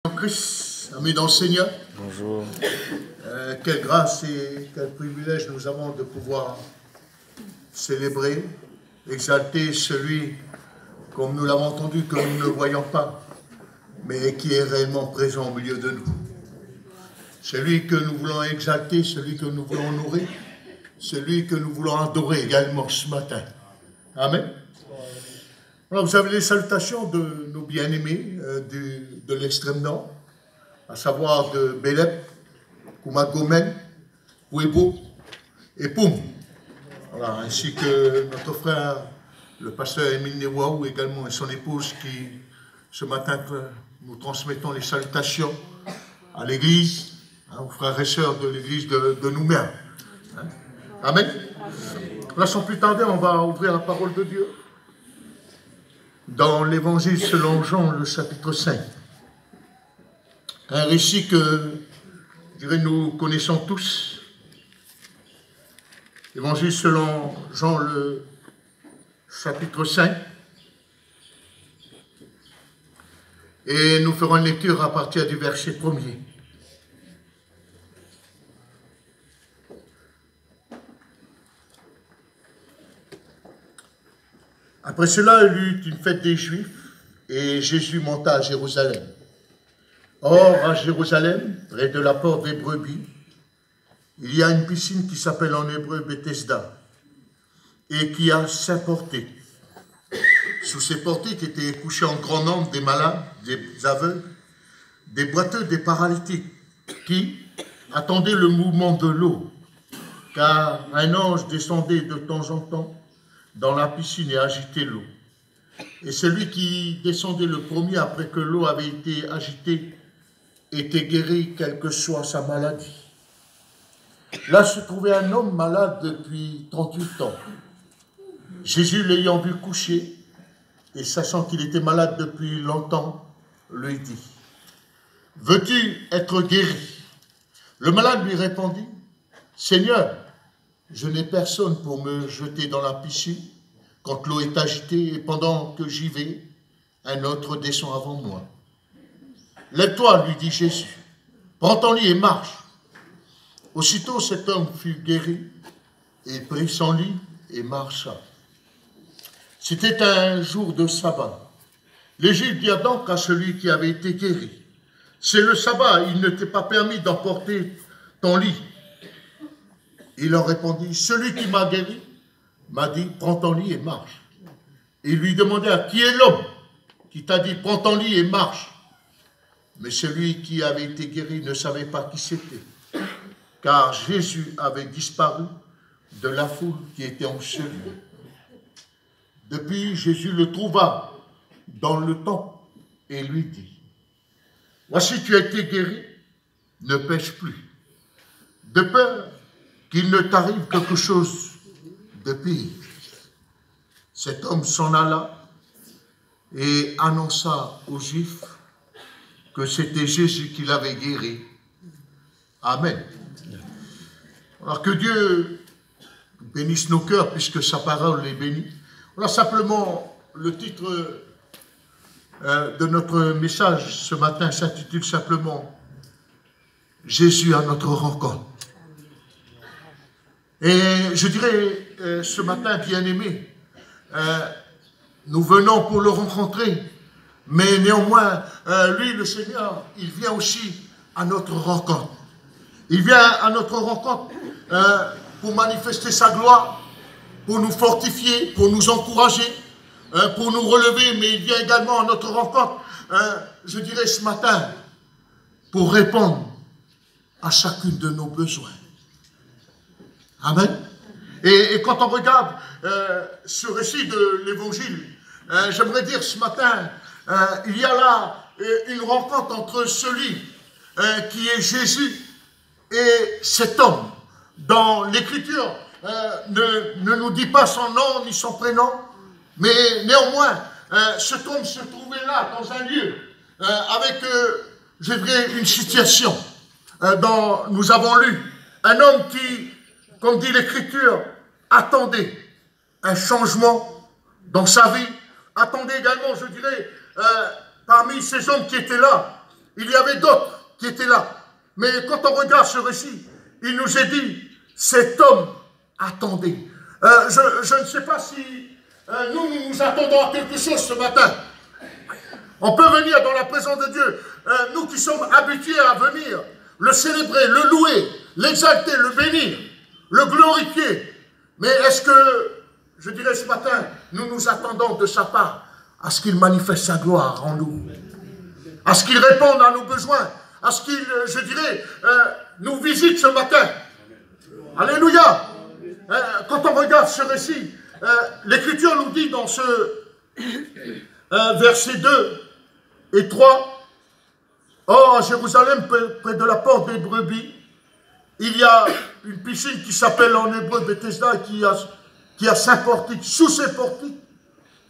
Christ, amis dans le Seigneur. Bonjour. Quelle grâce et quel privilège nous avons de pouvoir célébrer, exalter celui, comme nous l'avons entendu, que nous ne voyons pas, mais qui est réellement présent au milieu de nous. Celui que nous voulons exalter, celui que nous voulons honorer, celui que nous voulons adorer également ce matin. Amen. Alors, vous avez les salutations de nos bien-aimés de l'extrême nord, à savoir de Belep, Koumagomen, Ouebo et Poum. Voilà, ainsi que notre frère, le pasteur Émile Newaou également, et son épouse qui, ce matin, nous transmettons les salutations à l'église, aux frères et sœurs de l'église de Nouméa. Amen. Là, sans plus tarder, on va ouvrir la parole de Dieu dans l'évangile selon Jean, le chapitre 5. Un récit que, je dirais, nous connaissons tous. Évangile selon Jean, le chapitre 5. Et nous ferons une lecture à partir du verset 1er. Après cela, il y eut une fête des Juifs, et Jésus monta à Jérusalem. Or, à Jérusalem, près de la porte des brebis, il y a une piscine qui s'appelle en hébreu Bethesda, et qui a 5 portiques. Sous ces portiques étaient couchés en grand nombre des malades, des aveugles, des boiteux, des paralytiques, qui attendaient le mouvement de l'eau, car un ange descendait de temps en temps dans la piscine et agitait l'eau. Et celui qui descendait le premier après que l'eau avait été agitée était guéri, quelle que soit sa maladie. Là se trouvait un homme malade depuis 38 ans. Jésus, l'ayant vu coucher et sachant qu'il était malade depuis longtemps, lui dit : « Veux-tu être guéri ? » Le malade lui répondit : « Seigneur, je n'ai personne pour me jeter dans la piscine quand l'eau est agitée, et pendant que j'y vais, un autre descend avant moi. » « Lève-toi, lui dit Jésus, prends ton lit et marche. » Aussitôt cet homme fut guéri, et prit son lit et marcha. C'était un jour de sabbat. Les Juifs dirent donc à celui qui avait été guéri : « C'est le sabbat, il ne t'est pas permis d'emporter ton lit. » Il leur répondit : « Celui qui m'a guéri m'a dit, prends ton lit et marche. » Il lui demanda : « Qui est l'homme qui t'a dit, prends ton lit et marche ?» Mais celui qui avait été guéri ne savait pas qui c'était, car Jésus avait disparu de la foule qui était en ce lieu. Depuis, Jésus le trouva dans le temple et lui dit : « Voici, tu as été guéri, ne pêche plus, de peur qu'il ne t'arrive quelque chose de pire. » Cet homme s'en alla et annonça aux Juifs que c'était Jésus qui l'avait guéri. Amen. Alors que Dieu bénisse nos cœurs, puisque sa parole est bénie. Voilà simplement le titre de notre message ce matin s'intitule simplement « Jésus à notre rencontre ». Et je dirais ce matin, bien-aimé, nous venons pour le rencontrer, mais néanmoins, lui, le Seigneur, il vient aussi à notre rencontre. Il vient à notre rencontre pour manifester sa gloire, pour nous fortifier, pour nous encourager, pour nous relever, mais il vient également à notre rencontre, je dirais ce matin, pour répondre à chacune de nos besoins. Amen. Et quand on regarde ce récit de l'Évangile, j'aimerais dire ce matin, il y a là une rencontre entre celui qui est Jésus et cet homme. Dans l'Écriture, ne nous dit pas son nom ni son prénom, mais néanmoins, cet homme se trouvait là, dans un lieu, avec, je dirais, une situation dont nous avons lu. Un homme qui, comme dit l'Écriture, attendait un changement dans sa vie, attendait également, je dirais, parmi ces hommes qui étaient là, il y avait d'autres qui étaient là. Mais quand on regarde ce récit, il nous est dit, cet homme attendait. Je ne sais pas si nous attendons à quelque chose ce matin. On peut venir dans la présence de Dieu, nous qui sommes habitués à venir, le célébrer, le louer, l'exalter, le bénir, le glorifier. Mais est-ce que, je dirais ce matin, nous nous attendons de sa part à ce qu'il manifeste sa gloire en nous, à ce qu'il réponde à nos besoins, à ce qu'il, je dirais, nous visite ce matin. Alléluia. Quand on regarde ce récit, l'Écriture nous dit dans ce verset 2 et 3, « Or, à Jérusalem, près de la porte des brebis, il y a une piscine qui s'appelle en hébreu Bethesda, qui a 5 portiques. Sous ces portiques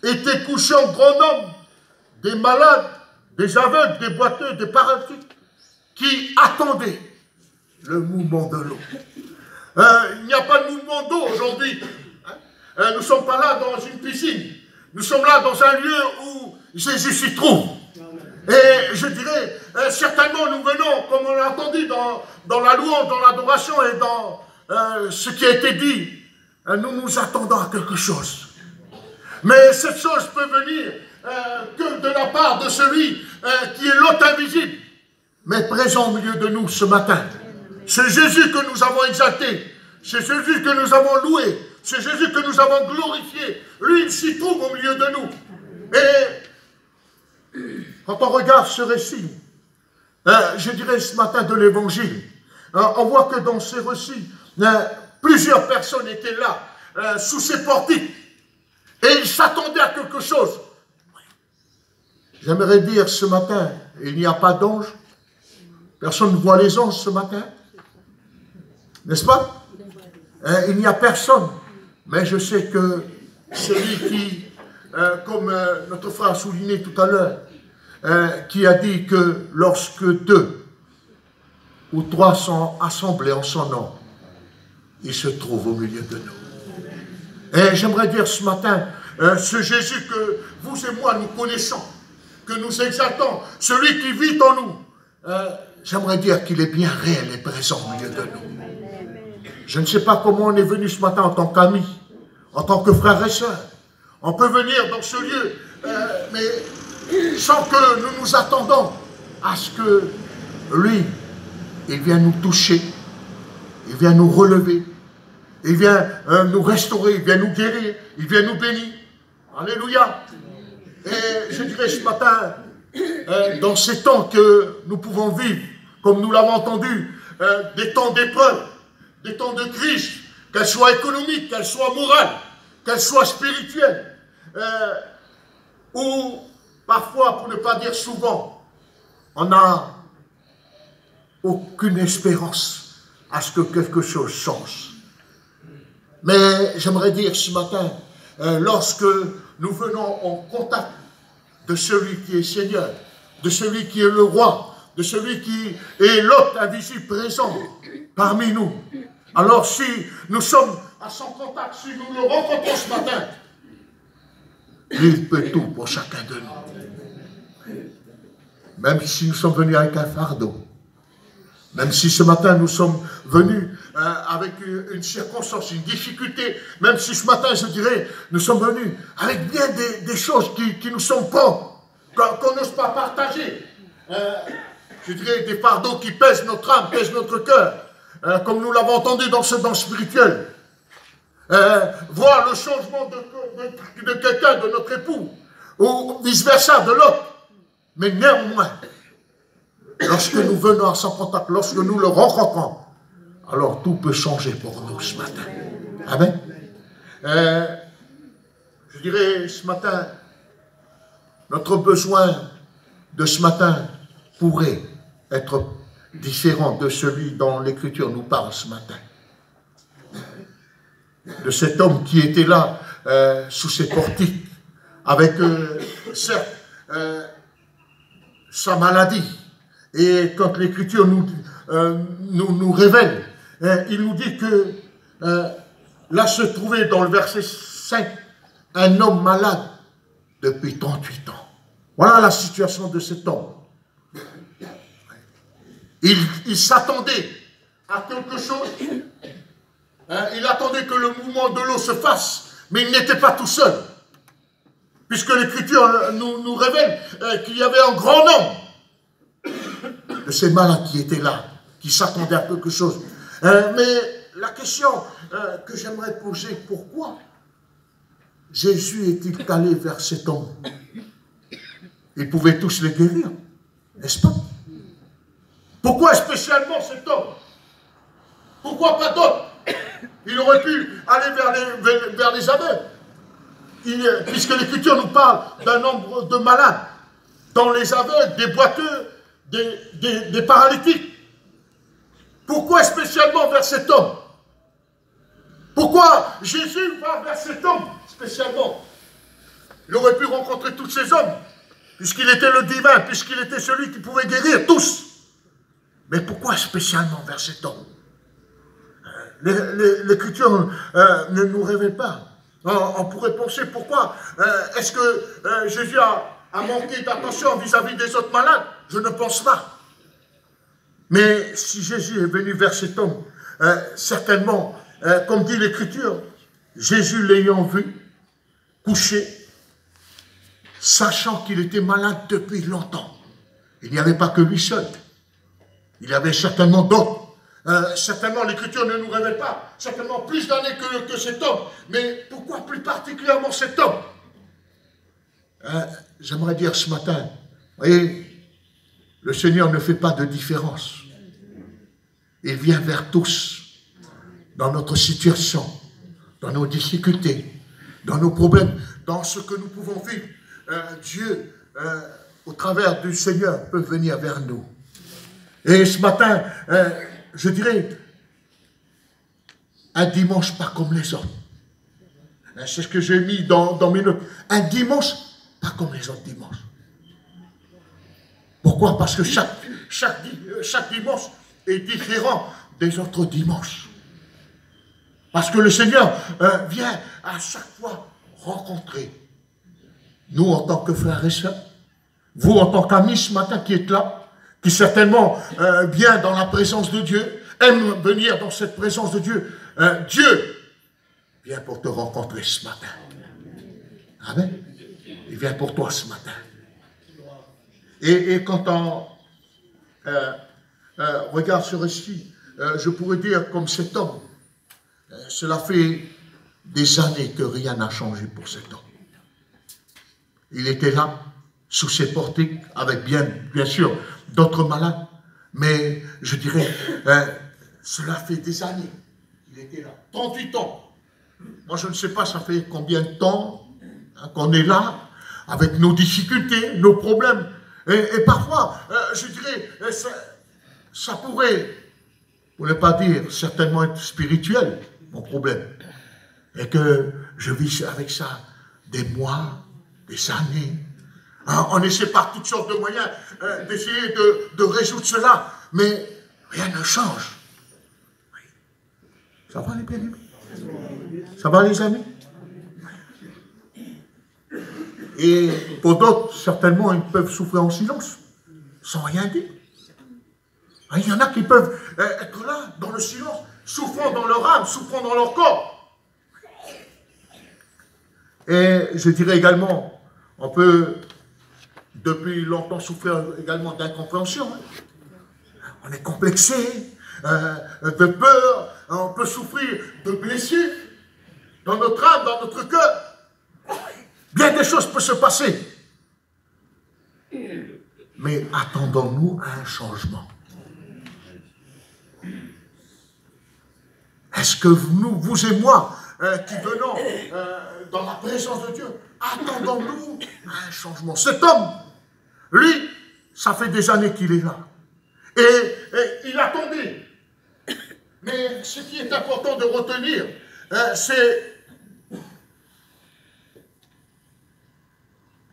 étaient couchés en grand nombre des malades, des aveugles, des boiteux, des paralytiques, qui attendaient le mouvement de l'eau. » Il n'y a pas de mouvement d'eau aujourd'hui. Nous ne sommes pas là dans une piscine. Nous sommes là dans un lieu où Jésus s'y trouve. Et je dirais, certainement nous venons, comme on l'a entendu dans la louange, dans l'adoration et dans ce qui a été dit, nous nous attendons à quelque chose. Mais cette chose peut venir que de la part de celui qui est l'hôte invisible, mais présent au milieu de nous ce matin. C'est Jésus que nous avons exalté, c'est Jésus que nous avons loué, c'est Jésus que nous avons glorifié. Lui, il s'y trouve au milieu de nous. Et quand on regarde ce récit, je dirais ce matin de l'Évangile, on voit que dans ces récits, plusieurs personnes étaient là, sous ces portiques, et ils s'attendaient à quelque chose. J'aimerais dire ce matin, il n'y a pas d'ange. Personne ne voit les anges ce matin. N'est-ce pas? Il n'y a personne. Mais je sais que celui qui, comme notre frère a souligné tout à l'heure, qui a dit que lorsque 2 ou 3 sont assemblés en son nom, il se trouve au milieu de nous. Et j'aimerais dire ce matin, ce Jésus que vous et moi nous connaissons, que nous exaltons, celui qui vit en nous, j'aimerais dire qu'il est bien réel et présent au milieu de nous. Je ne sais pas comment on est venu ce matin en tant qu'amis, en tant que frères et sœurs. On peut venir dans ce lieu, mais sans que nous nous attendons à ce que lui, il vient nous toucher, il vient nous relever, il vient nous restaurer, il vient nous guérir, il vient nous bénir. Alléluia. Et je dirais ce matin, dans ces temps que nous pouvons vivre, comme nous l'avons entendu, des temps d'épreuve, des temps de crise, qu'elles soient économiques, qu'elles soient morales, qu'elles soient spirituelles, ou parfois, pour ne pas dire souvent, on n'a aucune espérance à ce que quelque chose change. Mais j'aimerais dire ce matin, lorsque nous venons en contact de celui qui est Seigneur, de celui qui est le roi, de celui qui est l'hôte invisible présent parmi nous. Alors si nous sommes à son contact, si nous le rencontrons ce matin, il peut tout pour chacun de nous. Même si nous sommes venus avec un fardeau, même si ce matin nous sommes venus avec une circonstance, une difficulté, même si ce matin, je dirais, nous sommes venus avec bien des choses qui nous sont propres, qu'on n'ose pas partager. Je dirais des fardeaux qui pèsent notre âme, pèsent notre cœur, comme nous l'avons entendu dans ce don spirituel. Voir le changement de quelqu'un, de notre époux, ou vice-versa, de l'autre. Mais néanmoins, lorsque nous venons à son contact, lorsque nous le rencontrons, alors tout peut changer pour nous ce matin. Amen. Je dirais ce matin, notre besoin de ce matin pourrait être différent de celui dont l'Écriture nous parle ce matin. De cet homme qui était là, sous ses portiques, avec, certes, sa maladie. Et quand l'Écriture nous révèle, il nous dit que là se trouvait dans le verset 5 un homme malade depuis 38 ans. Voilà la situation de cet homme. il s'attendait à quelque chose. Il attendait que le mouvement de l'eau se fasse, mais il n'était pas tout seul. Puisque l'Écriture nous révèle qu'il y avait un grand nombre de ces malades qui étaient là, qui s'attendaient à quelque chose. Mais la question que j'aimerais poser, pourquoi Jésus est-il allé vers cet homme? Il pouvait tous les guérir, n'est-ce pas? Pourquoi spécialement cet homme? Pourquoi pas d'autres? Il aurait pu aller vers les aveugles. Puisque l'Écriture nous parle d'un nombre de malades, dont les aveugles, des boiteux, des paralytiques. Pourquoi spécialement vers cet homme? Pourquoi Jésus va vers cet homme spécialement? Il aurait pu rencontrer tous ces hommes, puisqu'il était le divin, puisqu'il était celui qui pouvait guérir tous. Mais pourquoi spécialement vers cet homme? L'Écriture ne nous révèle pas. On pourrait penser pourquoi est-ce que Jésus a manqué d'attention vis-à-vis des autres malades? Je ne pense pas. Mais si Jésus est venu vers cet homme, certainement, comme dit l'Écriture, Jésus l'ayant vu couché, sachant qu'il était malade depuis longtemps. Il n'y avait pas que lui seul. Il y avait certainement d'autres. Certainement, l'Écriture ne nous révèle pas, certainement plus d'années que cet homme. Mais pourquoi plus particulièrement cet homme? J'aimerais dire ce matin, vous voyez, le Seigneur ne fait pas de différence. Il vient vers tous, dans notre situation, dans nos difficultés, dans nos problèmes, dans ce que nous pouvons vivre. Dieu, au travers du Seigneur, peut venir vers nous. Et ce matin, je dirais, un dimanche pas comme les autres. C'est ce que j'ai mis dans mes notes. Un dimanche pas comme les autres dimanches. Pourquoi? Parce que chaque dimanche est différent des autres dimanches. Parce que le Seigneur vient à chaque fois rencontrer nous en tant que frères et sœurs, vous en tant qu'amis ce matin qui êtes là, qui certainement vient dans la présence de Dieu, aime venir dans cette présence de Dieu. Dieu vient pour te rencontrer ce matin. Amen. Il vient pour toi ce matin. Et quand on regarde ce récit, je pourrais dire comme cet homme, cela fait des années que rien n'a changé pour cet homme. Il était là, sous ses portiques, avec bien sûr d'autres malades, mais je dirais, cela fait des années qu'il était là, 38 ans. Moi je ne sais pas ça fait combien de temps qu'on est là, avec nos difficultés, nos problèmes, et parfois, je dirais, ça pourrait, pour ne pas dire certainement être spirituel, mon problème, et que je vis avec ça des mois, des années. On essaie par toutes sortes de moyens d'essayer de résoudre cela, mais rien ne change. Ça va les bien-aimés? Ça va les amis? Et pour d'autres, certainement, ils peuvent souffrir en silence, sans rien dire. Il y en a qui peuvent être là, dans le silence, souffrant dans leur âme, souffrant dans leur corps. Et je dirais également, on peut depuis longtemps souffrir également d'incompréhension. On est complexé, de peur, on peut souffrir de blessures dans notre âme, dans notre cœur. Bien des choses peuvent se passer. Mais attendons-nous à un changement. Est-ce que vous et moi, qui venons dans la présence de Dieu, attendons-nous à un changement? Cet homme, lui, ça fait des années qu'il est là. Et il attendait. Mais ce qui est important de retenir, c'est,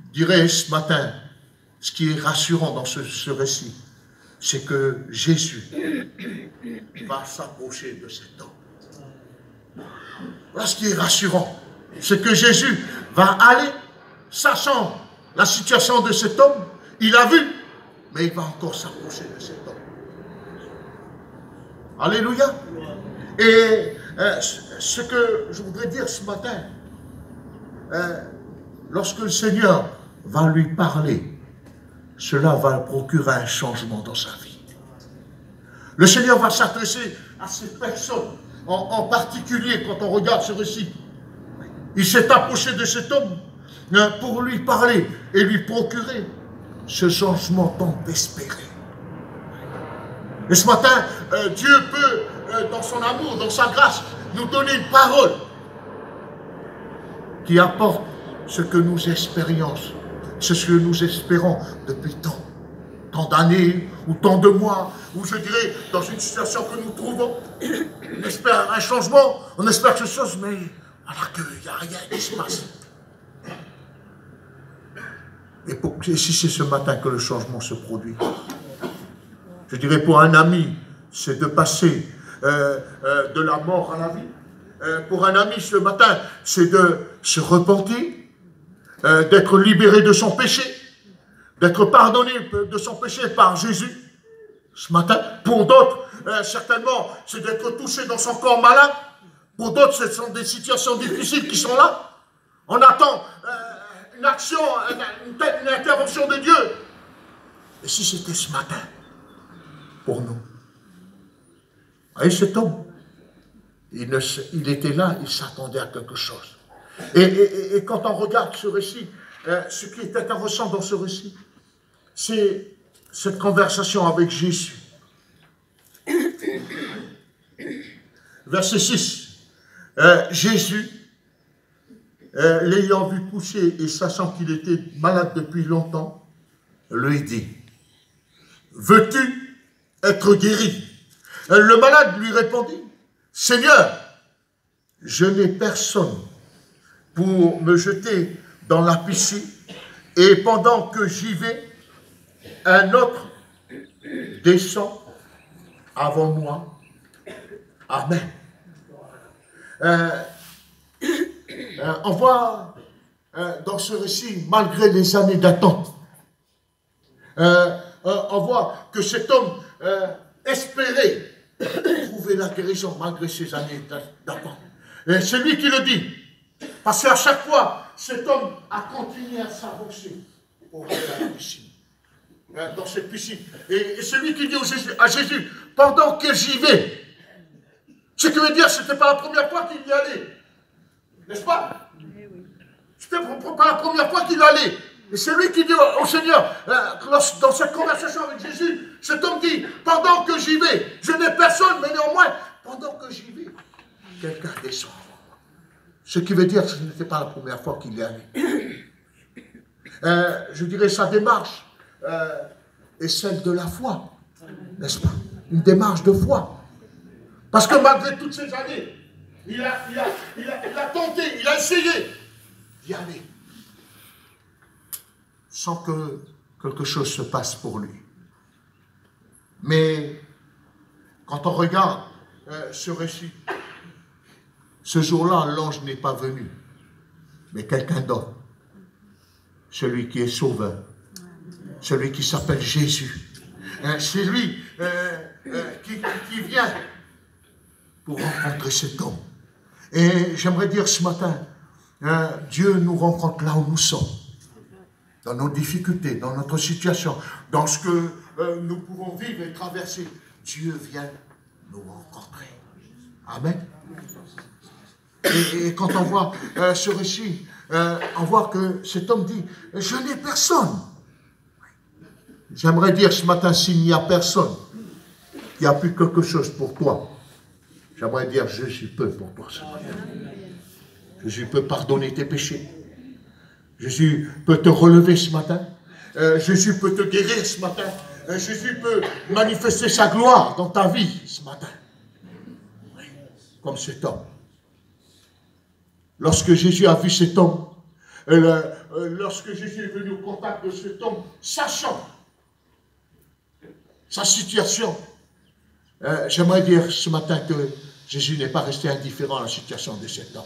je dirais ce matin, ce qui est rassurant dans ce récit, c'est que Jésus va s'approcher de cet homme. Voilà ce qui est rassurant. C'est que Jésus va aller, sachant la situation de cet homme, il a vu, mais il va encore s'approcher de cet homme. Alléluia. Et ce que je voudrais dire ce matin, lorsque le Seigneur va lui parler, cela va procurer un changement dans sa vie. Le Seigneur va s'adresser à ces personnes, en particulier quand on regarde ce récit. Il s'est approché de cet homme pour lui parler et lui procurer ce changement tant espéré. Et ce matin, Dieu peut, dans son amour, dans sa grâce, nous donner une parole qui apporte ce que nous expériences, ce que nous espérons depuis tant d'années, ou tant de mois, ou je dirais, dans une situation que nous trouvons. On espère un changement, on espère quelque chose, mais voilà qu'il n'y a rien qui se passe. Et si c'est ce matin que le changement se produit, je dirais pour un ami, c'est de passer de la mort à la vie. Pour un ami, ce matin, c'est de se repentir, d'être libéré de son péché, d'être pardonné de son péché par Jésus. Ce matin, pour d'autres, certainement, c'est d'être touché dans son corps malade. Pour d'autres, ce sont des situations difficiles qui sont là. On attend une action, une intervention de Dieu. Et si c'était ce matin, pour nous? Et cet homme, il était là, il s'attendait à quelque chose. Et quand on regarde ce récit, ce qui est intéressant dans ce récit, c'est cette conversation avec Jésus. Verset 6. Jésus, l'ayant vu coucher et sachant qu'il était malade depuis longtemps, lui dit, « Veux-tu être guéri ?» Le malade lui répondit, « Seigneur, je n'ai personne pour me jeter dans la piscine, et pendant que j'y vais, un autre descend avant moi. Amen. » On voit dans ce récit, malgré les années d'attente, on voit que cet homme espérait trouver la guérison malgré ces années d'attente. C'est lui qui le dit, parce qu'à chaque fois, cet homme a continué à s'avancer pour aller à la piscine. Dans cette piscine. Et c'est lui qui dit à Jésus, pendant que j'y vais, ce qui veut dire, ce n'était pas la première fois qu'il y allait. N'est-ce pas? C'était pas la première fois qu'il allait. Et c'est lui qui dit au Seigneur, dans cette conversation avec Jésus, cet homme dit, pendant que j'y vais, je n'ai personne, mais néanmoins, pendant que j'y vais, quelqu'un descend. Ce qui veut dire que ce n'était pas la première fois qu'il y allait. Je dirais sa démarche est celle de la foi, n'est-ce pas? Une démarche de foi. Parce que malgré toutes ces années, il a tenté, il a essayé d'y aller, sans que quelque chose se passe pour lui. Mais quand on regarde ce récit, ce jour-là, l'ange n'est pas venu, mais quelqu'un d'autre, celui qui est sauveur, celui qui s'appelle Jésus. C'est lui qui vient pour rencontrer cet homme. Et j'aimerais dire ce matin, Dieu nous rencontre là où nous sommes, dans nos difficultés, dans notre situation, dans ce que nous pouvons vivre et traverser. Dieu vient nous rencontrer. Amen. Et quand on voit ce récit, on voit que cet homme dit, je n'ai personne. J'aimerais dire ce matin, s'il n'y a personne, il n'y a plus quelque chose pour toi. J'aimerais dire, Jésus peut pour toi ce matin. Jésus peut pardonner tes péchés. Jésus peut te relever ce matin. Jésus peut te guérir ce matin. Jésus peut manifester sa gloire dans ta vie ce matin. Oui, comme cet homme. Lorsque Jésus a vu cet homme, lorsque Jésus est venu au contact de cet homme, sachant sa situation, j'aimerais dire ce matin que Jésus n'est pas resté indifférent à la situation de cet homme.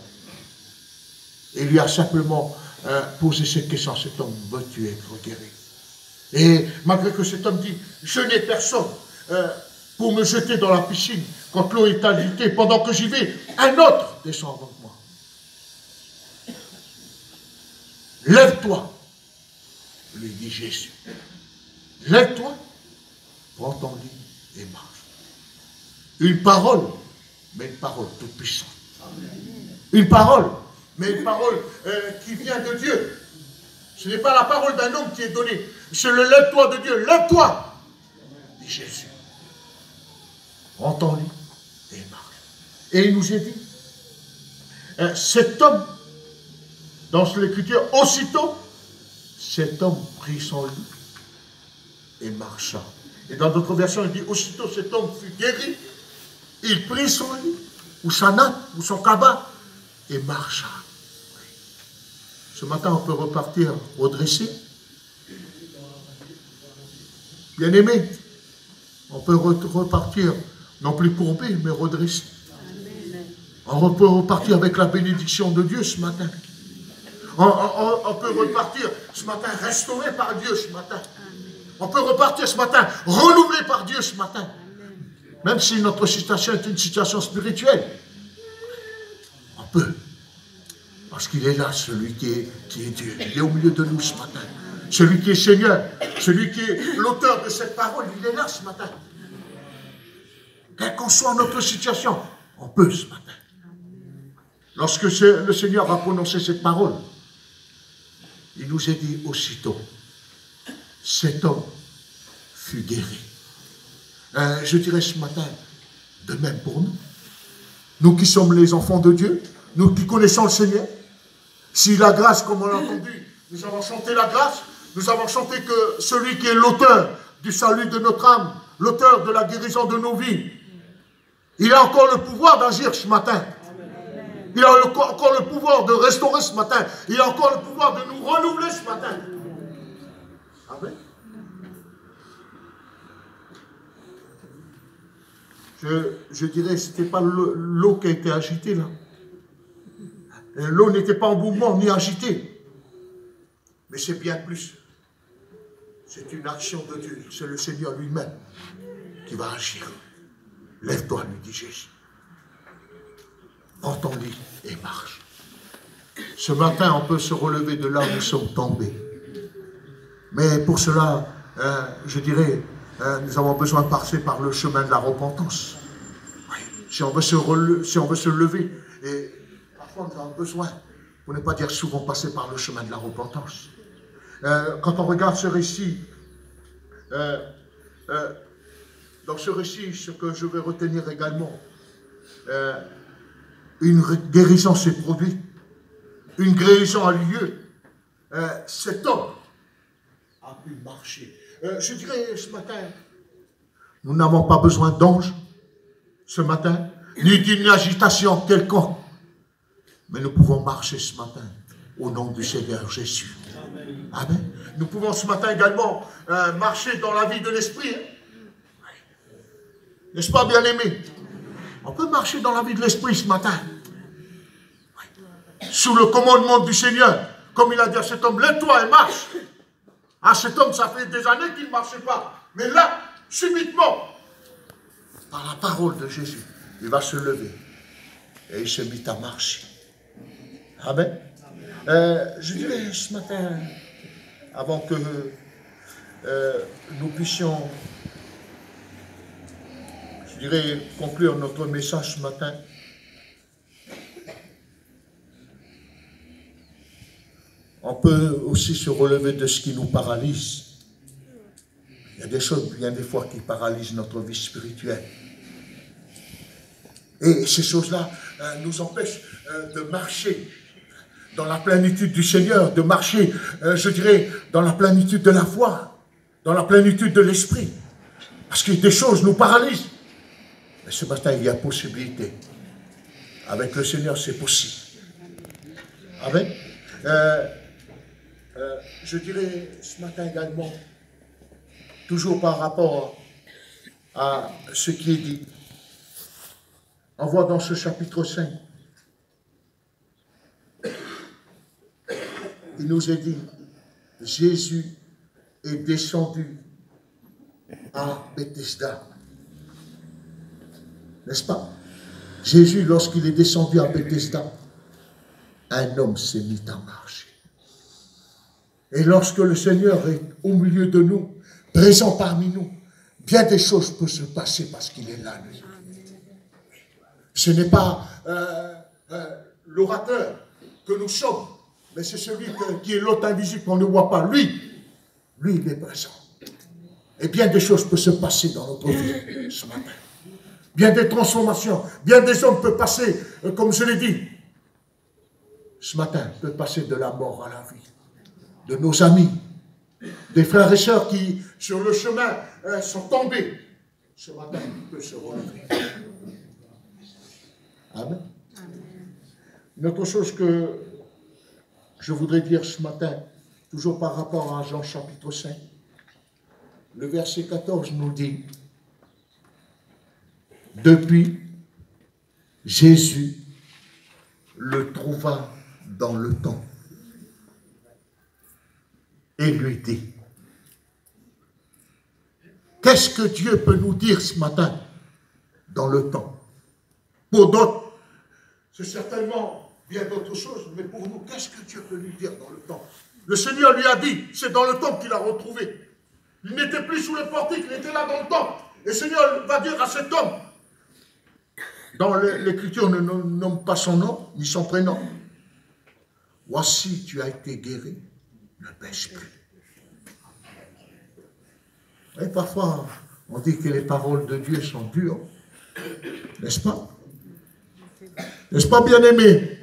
Il lui a simplement posé cette question, cet homme, veux-tu être guéri? Et malgré que cet homme dit, je n'ai personne pour me jeter dans la piscine quand l'eau est agitée. Pendant que j'y vais, un autre descend avant moi. Lève-toi, lui dit Jésus. Lève-toi, prends ton lit et marche. Une parole, mais une parole toute puissante. Une parole, mais une parole qui vient de Dieu. Ce n'est pas la parole d'un homme qui est donnée. C'est le lève-toi de Dieu. Lève-toi, dit Jésus. Prends ton lit et marche. Et il nous est dit, cet homme, dans l'écriture, aussitôt, cet homme prit son lit et marcha. Et dans d'autres versions, il dit, aussitôt cet homme fut guéri, il prit son lit, ou sa nappe, ou son cabas, et marcha. Ce matin, on peut repartir redressé. Bien-aimé, on peut repartir, non plus courbé, mais redressé. On peut repartir avec la bénédiction de Dieu ce matin. On peut repartir ce matin restauré par Dieu ce matin. On peut repartir ce matin renouvelé par Dieu ce matin. Même si notre situation est une situation spirituelle. On peut. Parce qu'il est là, celui qui est Dieu. Il est au milieu de nous ce matin. Celui qui est Seigneur, celui qui est l'auteur de cette parole, il est là ce matin. Quelle qu'en soit notre situation, on peut ce matin. Lorsque le Seigneur a prononcé cette parole, il nous est dit aussitôt, cet homme fut guéri. Je dirais ce matin, de même pour nous. Nous qui sommes les enfants de Dieu, nous qui connaissons le Seigneur, si la grâce, comme on l'a entendu, nous avons chanté la grâce, nous avons chanté que celui qui est l'auteur du salut de notre âme, l'auteur de la guérison de nos vies, il a encore le pouvoir d'agir ce matin. Il a encore le pouvoir de restaurer ce matin. Il a encore le pouvoir de nous renouveler ce matin. Amen. Je dirais, ce n'était pas l'eau qui a été agitée là. L'eau n'était pas en mouvement ni agitée. Mais c'est bien plus. C'est une action de Dieu. C'est le Seigneur lui-même qui va agir. Lève-toi, lui dit Jésus. Prends ton lit et marche. Ce matin, on peut se relever de là où nous sommes tombés. Mais pour cela, je dirais, nous avons besoin de passer par le chemin de la repentance. Oui. Si on veut se lever, et parfois nous avons besoin, pour ne pas dire souvent, passer par le chemin de la repentance. Quand on regarde ce récit, dans ce récit, ce que je vais retenir également, une guérison s'est produite, une guérison a lieu. Cet homme a pu marcher. Je dirais ce matin, nous n'avons pas besoin d'anges ce matin, ni d'une agitation quelconque, mais nous pouvons marcher ce matin au nom du Seigneur Jésus. Amen. Nous pouvons ce matin également marcher dans la vie de l'esprit. N'est-ce pas, bien-aimé? On peut marcher dans la vie de l'esprit ce matin. Sous le commandement du Seigneur. Comme il a dit à cet homme, lève-toi et marche. Ah, cet homme, ça fait des années qu'il ne marchait pas. Mais là, subitement, par la parole de Jésus, il va se lever. Et il se mit à marcher. Amen. Je dirais ce matin, avant que nous puissions, je dirais, conclure notre message ce matin, on peut aussi se relever de ce qui nous paralyse. Il y a des choses, bien des fois, qui paralysent notre vie spirituelle. Et ces choses-là nous empêchent de marcher dans la plénitude du Seigneur, de marcher, je dirais, dans la plénitude de la foi, dans la plénitude de l'esprit. Parce que des choses nous paralysent. Mais ce matin, il y a possibilité. Avec le Seigneur, c'est possible. Amen. Je dirais ce matin également, toujours par rapport à ce qui est dit, on voit dans ce chapitre 5, il nous est dit, Jésus est descendu à Bethesda. N'est-ce pas? Jésus, lorsqu'il est descendu à Bethesda, un homme s'est mis à marcher. Et lorsque le Seigneur est au milieu de nous, présent parmi nous, bien des choses peuvent se passer parce qu'il est là, lui. Ce n'est pas l'orateur que nous sommes, mais c'est celui qui est l'autre invisible qu'on ne voit pas. Lui, il est présent. Et bien des choses peuvent se passer dans notre vie ce matin. Bien des transformations, bien des hommes peuvent passer, comme je l'ai dit, ce matin, peuvent passer de la mort à la vie. De nos amis, des frères et sœurs qui, sur le chemin, sont tombés. Ce matin, ils peuvent se relever. Amen. Une autre chose que je voudrais dire ce matin, toujours par rapport à Jean chapitre 5, le verset 14 nous dit, depuis, Jésus le trouva dans le temps et lui dit, qu'est-ce que Dieu peut nous dire ce matin dans le temps? Pour d'autres, c'est certainement bien d'autres choses, mais pour nous, qu'est-ce que Dieu peut nous dire dans le temps? Le Seigneur lui a dit, c'est dans le temps qu'il a retrouvé. Il n'était plus sous le portique, il était là dans le temps. Et le Seigneur va dire à cet homme, dans l'Écriture ne nomme pas son nom, ni son prénom. Voici, tu as été guéri, ne pêche plus. Et parfois, on dit que les paroles de Dieu sont dures, n'est-ce pas? N'est-ce pas, bien-aimé?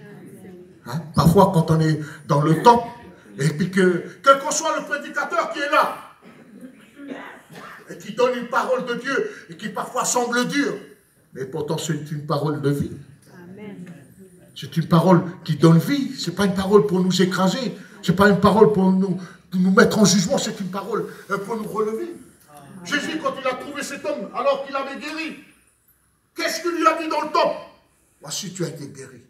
Hein? Parfois, quand on est dans le temps, et puis quel qu'en soit le prédicateur qui est là, et qui donne une parole de Dieu, et qui parfois semble dure, mais pourtant c'est une parole de vie. C'est une parole qui donne vie, ce n'est pas une parole pour nous écraser, ce n'est pas une parole pour nous mettre en jugement, c'est une parole pour nous relever. Jésus, quand il a trouvé cet homme, alors qu'il avait guéri, qu'est-ce qu'il lui a dit dans le temps? Voici, tu as été guéri.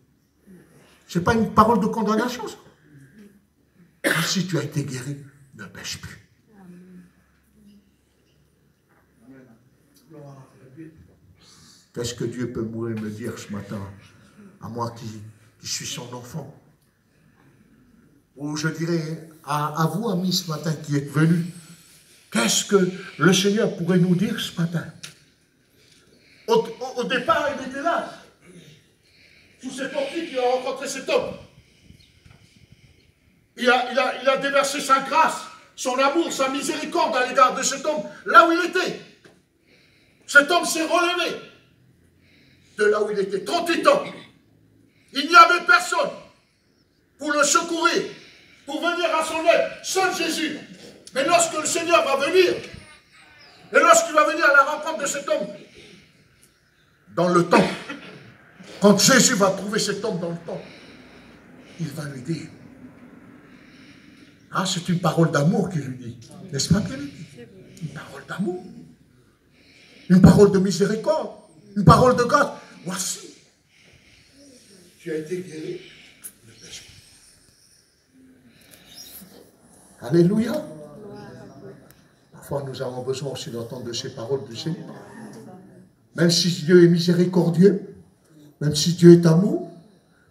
Ce n'est pas une parole de condamnation, ça. Voici, tu as été guéri, ne pêche plus. Qu'est-ce que Dieu peut me dire ce matin, à moi qui suis son enfant? Ou je dirais à vous, amis, ce matin, qui êtes venus, qu'est-ce que le Seigneur pourrait nous dire ce matin? Au départ, il était là. Sous ces portiques, il a rencontré cet homme. Il a déversé sa grâce, son amour, sa miséricorde à l'égard de cet homme, là où il était. Cet homme s'est relevé de là où il était. 38 ans. Il n'y avait personne pour le secourir, pour venir à son aide, seul Jésus. Mais lorsque le Seigneur va venir, et lorsqu'il va venir à la rencontre de cet homme, dans le temps, quand Jésus va trouver cet homme dans le temps, il va lui dire, ah, c'est une parole d'amour qu'il lui dit, n'est-ce pas bien? Une parole d'amour, une parole de miséricorde, une parole de grâce. Voici, tu as été guéri, ne pêche pas. Alléluia. Parfois, nous avons besoin aussi d'entendre de ces paroles du Seigneur. Même si Dieu est miséricordieux, même si Dieu est amour,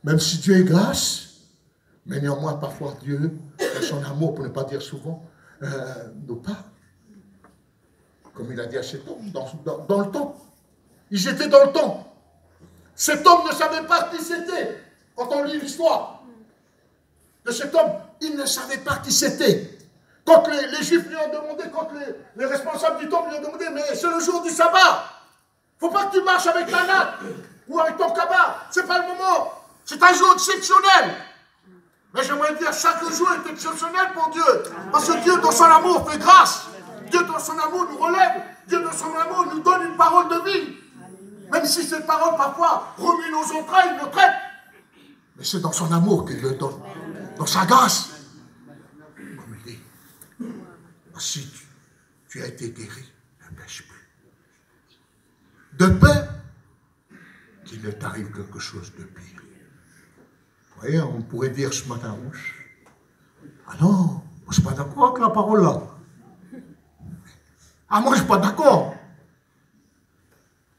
même si Dieu est grâce, mais néanmoins, parfois, Dieu, dans son amour, pour ne pas dire souvent, nous parle. Comme il a dit à cet homme, dans le temps. Ils étaient dans le temps. Cet homme ne savait pas qui c'était. Quand on lit l'histoire de cet homme, il ne savait pas qui c'était. Quand les Juifs lui ont demandé, quand les responsables du temple lui ont demandé, mais c'est le jour du sabbat. Il ne faut pas que tu marches avec ta natte ou avec ton cabas. Ce n'est pas le moment. C'est un jour exceptionnel. Mais j'aimerais dire, chaque jour est exceptionnel pour Dieu. Parce que Dieu, dans son amour, fait grâce. Dieu, dans son amour, nous relève. Dieu, dans son amour, nous donne une parole de vie. Même si cette parole, parfois, remue nos entrailles, nos traites. Mais c'est dans son amour qu'il le donne. Dans sa grâce. Comme il dit, voici, tu as été guéri, ne pêche plus. De peur qu'il ne t'arrive quelque chose de pire. Vous voyez, on pourrait dire ce matin, ah non, je ne suis pas d'accord avec la parole là. Ah, moi, je ne suis pas d'accord.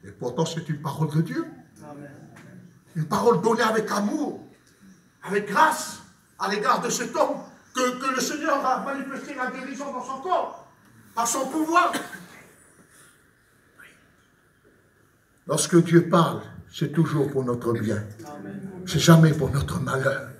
Et pourtant, c'est une parole de Dieu. Une parole donnée avec amour, avec grâce, à l'égard de cet homme que le Seigneur a manifesté la guérison dans son corps, par son pouvoir. Lorsque Dieu parle, c'est toujours pour notre bien. C'est jamais pour notre malheur.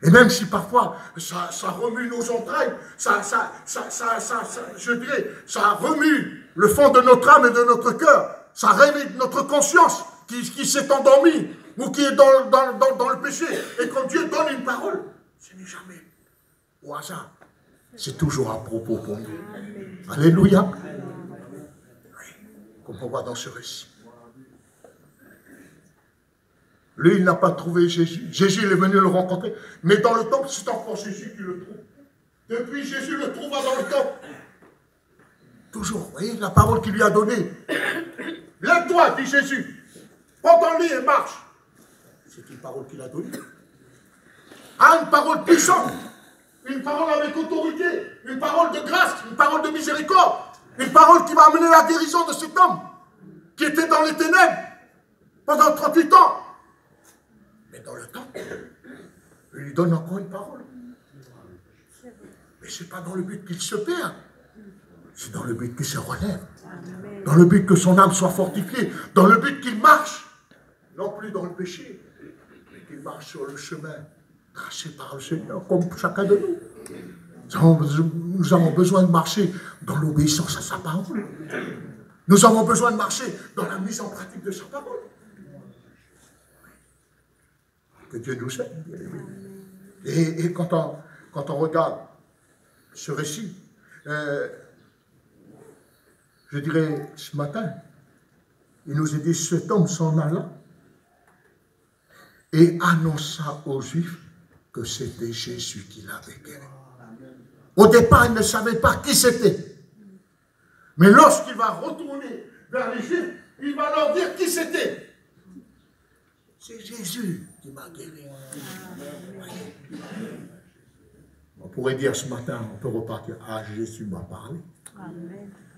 Et même si parfois ça remue nos entrailles, je dirais, ça remue le fond de notre âme et de notre cœur, ça réveille notre conscience qui s'est endormie ou qui est dans le péché. Et quand Dieu donne une parole, ce n'est jamais au hasard. C'est toujours à propos pour nous. Alléluia. Comme on voit dans ce récit. Lui, il n'a pas trouvé Jésus. Jésus, il est venu le rencontrer. Mais dans le temple, c'est encore Jésus qui le trouve. Depuis, Jésus le trouva dans le temple. Toujours, vous voyez, la parole qu'il lui a donnée. Lève-toi, dit Jésus. Prends ton lit et marche. C'est une parole qu'il a donnée. Ah, une parole puissante. Une parole avec autorité. Une parole de grâce. Une parole de miséricorde. Une parole qui va amener la guérison de cet homme qui était dans les ténèbres pendant 38 ans. Mais dans le temps, il lui donne encore une parole. Mais ce n'est pas dans le but qu'il se perd. C'est dans le but qu'il se relève. Dans le but que son âme soit fortifiée. Dans le but qu'il marche. Non plus dans le péché, mais qu'il marche sur le chemin tracé par le Seigneur, comme chacun de nous. Nous avons besoin de marcher dans l'obéissance à sa parole. Nous avons besoin de marcher dans la mise en pratique de sa parole. Que Dieu nous aide. Et quand on regarde ce récit, je dirais ce matin, il nous est dit, cet homme s'en alla et annonça aux Juifs que c'était Jésus qui l'avait guéri. Au départ, il ne savait pas qui c'était. Mais lorsqu'il va retourner vers les Juifs, il va leur dire qui c'était. C'est Jésus qui m'a guéri. On pourrait dire ce matin, on peut repartir, ah, Jésus m'a parlé.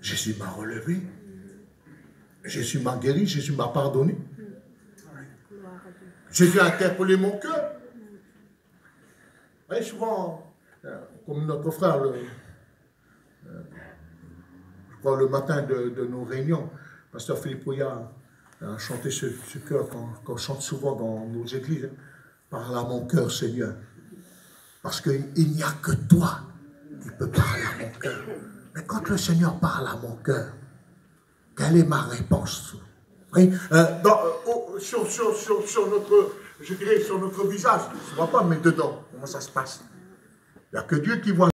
Jésus m'a relevé. Jésus m'a guéri, Jésus m'a pardonné. Jésus a interpellé mon cœur. Vous voyez, souvent, comme notre frère, je crois le matin de nos réunions, Pasteur Philippe Pouillard a chanté ce cœur qu'on chante souvent dans nos églises. Parle à mon cœur, Seigneur. Parce qu'il n'y a que toi qui peux parler à mon cœur. Mais quand le Seigneur parle à mon cœur, quelle est ma réponse? Oui, sur notre, je dirais, sur notre visage, je ne vois pas, mais dedans, comment ça se passe? Il n'y a que Dieu qui voit.